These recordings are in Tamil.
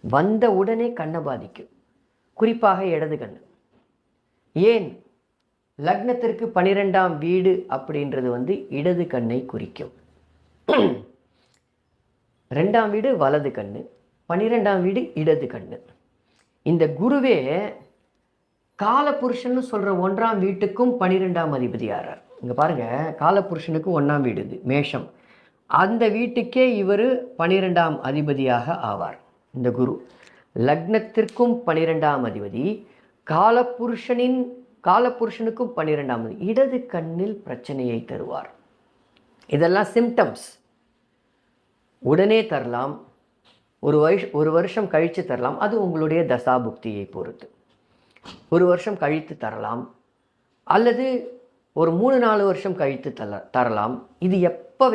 வந்த உடனே கண்ணை பாதிக்கும், குறிப்பாக இடது கண். ஏன்? லக்னத்திற்கு 12ஆம் வீடு அப்படின்றது இடது கண்ணை குறிக்கும். 2ஆம் வீடு வலது கண்ணு, 12ஆம் வீடு இடது கண்ணு. இந்த குருவே காலபுருஷன்னு சொல்கிற 1ஆம் வீட்டுக்கும் 12ஆம் அதிபதி ஆறார். இங்கே பாருங்கள், காலபுருஷனுக்கு 1ஆம் வீடு இது மேஷம், அந்த வீட்டுக்கே இவர் 12ஆம் அதிபதியாக ஆவார். இந்த குரு லக்னத்திற்கும் 12ஆம் அதிபதி, காலபுருஷனுக்கும் 12ஆம் அதிபதி. இடது கண்ணில் பிரச்சனையை தருவார். இதெல்லாம் சிம்டம்ஸ். உடனே தரலாம், ஒரு வருஷம் கழித்து தரலாம், அது உங்களுடைய தசாபுக்தியை பொறுத்து. ஒரு வருஷம் கழித்து தரலாம், அல்லது ஒரு 3-4 வருஷம் கழித்து தரலாம். இது எப்போ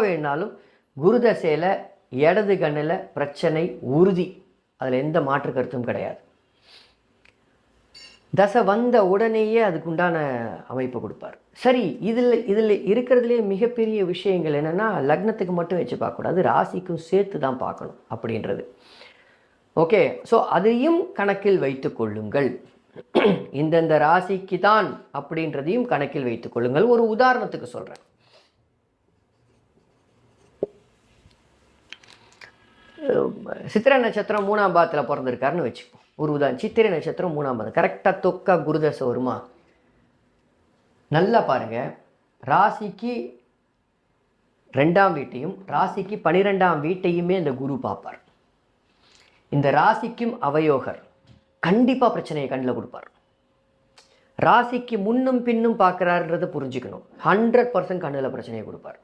வேணாலும் குரு தசையில் இடது கண்ணில் பிரச்சனை உறுதி, அதில் எந்த மாற்று கருத்தும் கிடையாது. தசை வந்த உடனேயே அதுக்குண்டான அமைப்பு கொடுப்பார். சரி, இதில் இருக்கிறதுலே மிகப்பெரிய விஷயங்கள் என்னென்னா, லக்னத்துக்கு மட்டும் வச்சு பார்க்கக்கூடாது, ராசிக்கும் சேர்த்து தான் பார்க்கணும் அப்படின்றது. ஓகே, ஸோ அதையும் கணக்கில் வைத்து கொள்ளுங்கள். இந்தந்த ராசிக்கு தான் அப்படின்றதையும் கணக்கில் வைத்துக் கொள்ளுங்கள். ஒரு உதாரணத்துக்கு சொல்கிறேன். சித்திரை நட்சத்திரம் 3ஆம் பாதத்தில் பிறந்திருக்காருன்னு வச்சுப்போம். ஒரு உதாரணம், சித்திரை நட்சத்திரம் 3ஆம் பாதம் கரெக்டாக தொக்கா குருதசை வருமா? நல்லா பாருங்கள், ராசிக்கு 2ஆம் வீட்டையும் ராசிக்கு 12ஆம் வீட்டையுமே இந்த குரு பார்ப்பார். இந்த ராசிக்கும் அவயோகர் கண்டிப்பாக பிரச்சனையை கண்ணில் கொடுப்பார். ராசிக்கு முன்னும் பின்னும் பார்க்குறாருன்றதை புரிஞ்சுக்கணும். 100% கண்ணில் பிரச்சனையை கொடுப்பார்.